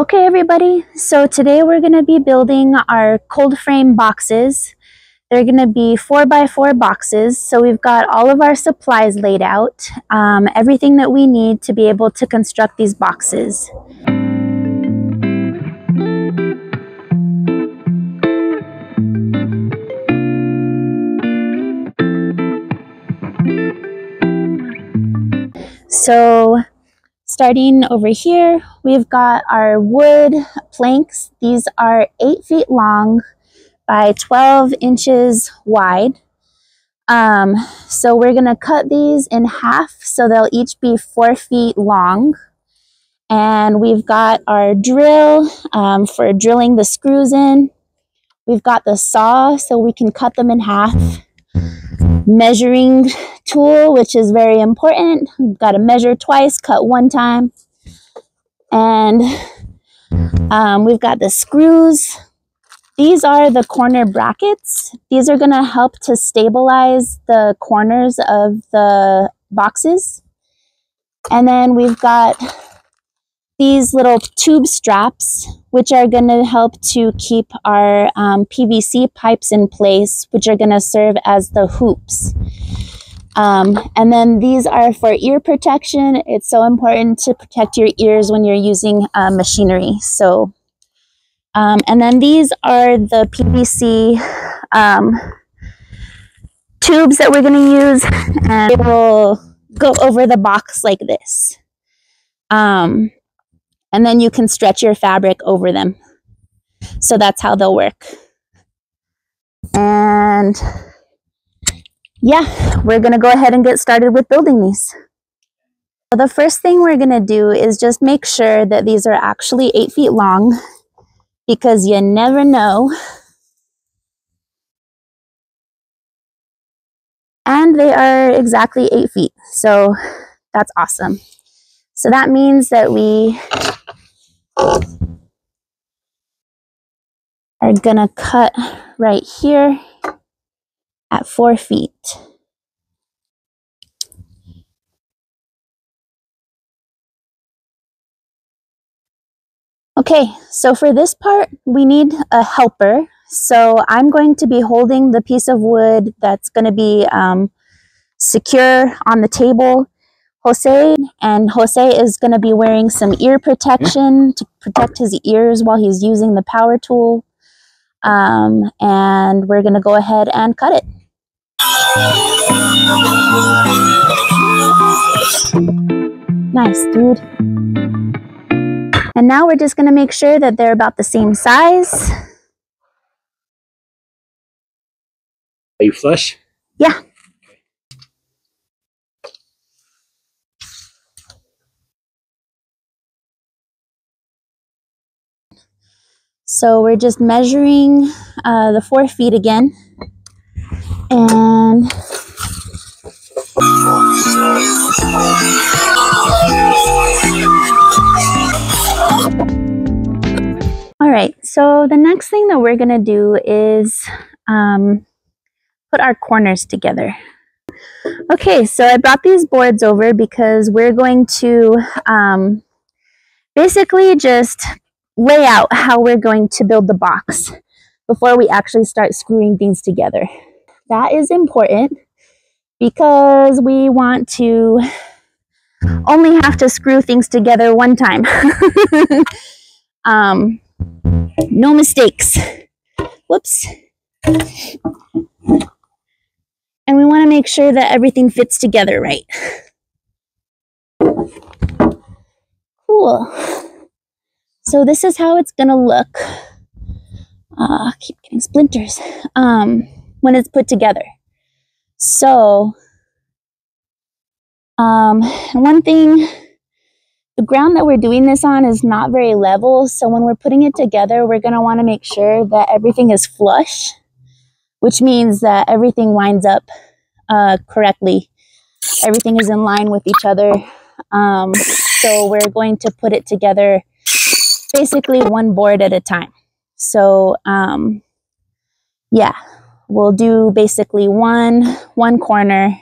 Okay everybody, so today we're going to be building our cold frame boxes. They're going to be 4x4 boxes, so we've got all of our supplies laid out, everything that we need to be able to construct these boxes. So starting over here, we've got our wood planks. These are 8 feet long by 12 inches wide. So we're gonna cut these in half so they'll each be 4 feet long. And we've got our drill for drilling the screws in. We've got the saw so we can cut them in half. Measuring tool, which is very important. We've got to measure twice, cut one time. And we've got the screws. These are the corner brackets. These are going to help to stabilize the corners of the boxes. And then we've got these little tube straps, which are going to help to keep our PVC pipes in place, which are going to serve as the hoops. And then these are for ear protection. It's so important to protect your ears when you're using machinery. So, and then these are the PVC tubes that we're going to use, and it will go over the box like this. And then you can stretch your fabric over them. So that's how they'll work. And yeah, we're going to go ahead and get started with building these. So the first thing we're going to do is just make sure that these are actually 8 feet long, because you never know. And they are exactly 8 feet. So that's awesome. So that means that we are gonna cut right here at 4 feet. Okay, so for this part, we need a helper. So I'm going to be holding the piece of wood that's gonna be secure on the table. Jose is going to be wearing some ear protection to protect his ears while he's using the power tool. And we're going to go ahead and cut it. Nice, dude. And now we're just going to make sure that they're about the same size. Are you flush? Yeah. So we're just measuring the 4 feet again. And all right, so the next thing that we're going to do is put our corners together. Okay, so I brought these boards over because we're going to basically just lay out how we're going to build the box before we actually start screwing things together. That is important because we want to only have to screw things together one time. No mistakes. Whoops. And we want to make sure that everything fits together right. Cool. So this is how it's going to look. Keep getting splinters. When it's put together. So, one thing, the ground that we're doing this on is not very level. So when we're putting it together, we're going to want to make sure that everything is flush, which means that everything lines up correctly. Everything is in line with each other. So we're going to put it together basically one board at a time. So, yeah, we'll do basically one corner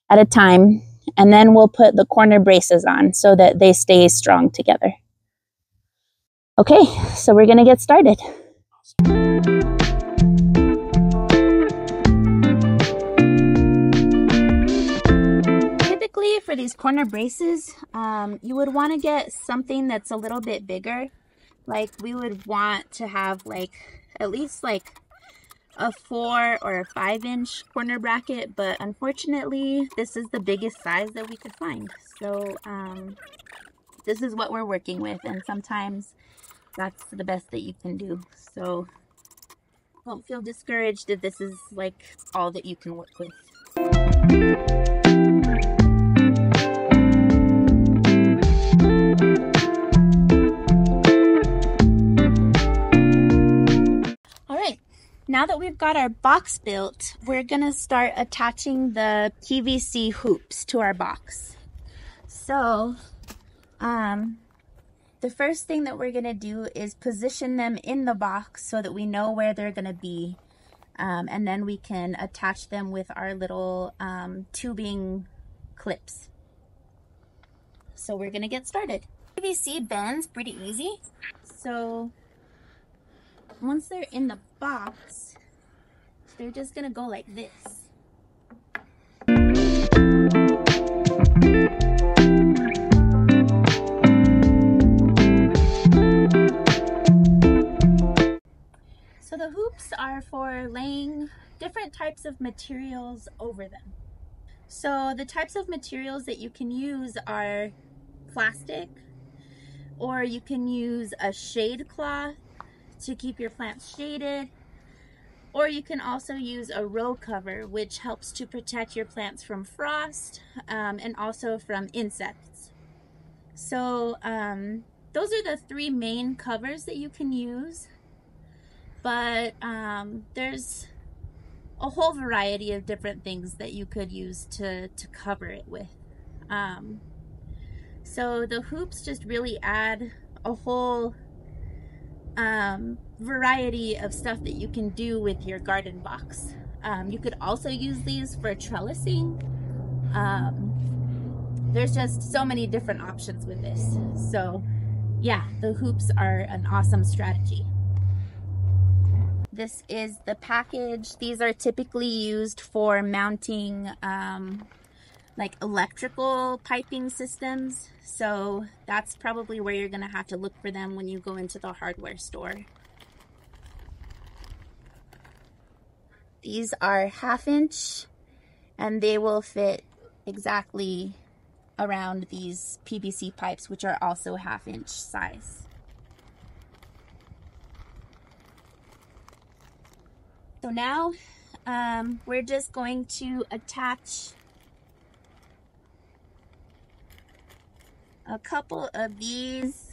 at a time, And then we'll put the corner braces on so that they stay strong together. Okay, so we're gonna get started. Typically for these corner braces, you would want to get something that's a little bit bigger. Like we would want to have like at least like a 4 or a 5-inch corner bracket, but unfortunately this is the biggest size that we could find. So this is what we're working with, and sometimes that's the best that you can do. So don't feel discouraged if this is like all that you can work with. Now that we've got our box built, we're gonna start attaching the PVC hoops to our box. So, the first thing that we're gonna do is position them in the box so that we know where they're gonna be. And then we can attach them with our little tubing clips. So we're gonna get started. PVC bends pretty easy. So once they're in the box, they're just gonna go like this. So the hoops are for laying different types of materials over them. So the types of materials that you can use are plastic, or you can use a shade cloth to keep your plants shaded, or you can also use a row cover, which helps to protect your plants from frost and also from insects. So those are the 3 main covers that you can use, but there's a whole variety of different things that you could use to cover it with. So the hoops just really add a whole variety of stuff that you can do with your garden box. You could also use these for trellising. There's just so many different options with this. So yeah, the hoops are an awesome strategy. This is the package. These are typically used for mounting like electrical piping systems. So that's probably where you're gonna have to look for them when you go into the hardware store. These are 1/2-inch, and they will fit exactly around these PVC pipes, which are also 1/2-inch size. So now we're just going to attach a couple of these.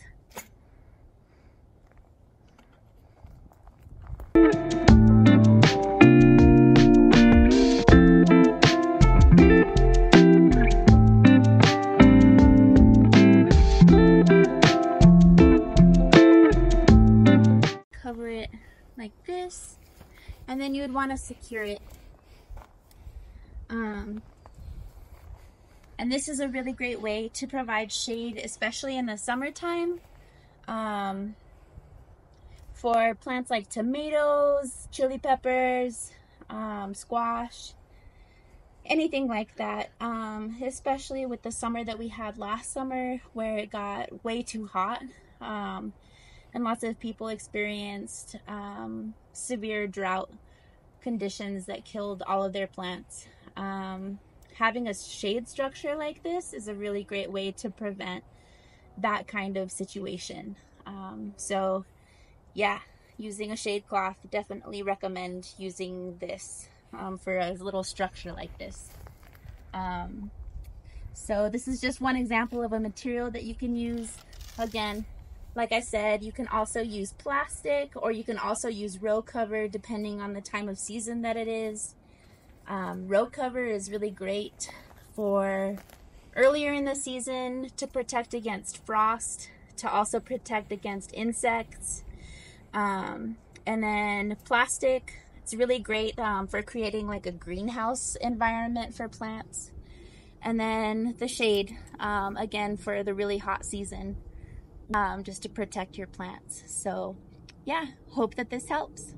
Cover it like this, and then you would want to secure it. And this is a really great way to provide shade, especially in the summertime, for plants like tomatoes, chili peppers, squash, anything like that, especially with the summer that we had last summer where it got way too hot, and lots of people experienced severe drought conditions that killed all of their plants. Having a shade structure like this is a really great way to prevent that kind of situation. So yeah, using a shade cloth, definitely recommend using this for a little structure like this. So this is just one example of a material that you can use. Again, like I said, you can also use plastic, or you can also use row cover depending on the time of season that it is. Row cover is really great for earlier in the season to protect against frost, to also protect against insects. And then plastic, it's really great for creating like a greenhouse environment for plants. And then the shade, again, for the really hot season, just to protect your plants. So yeah, hope that this helps.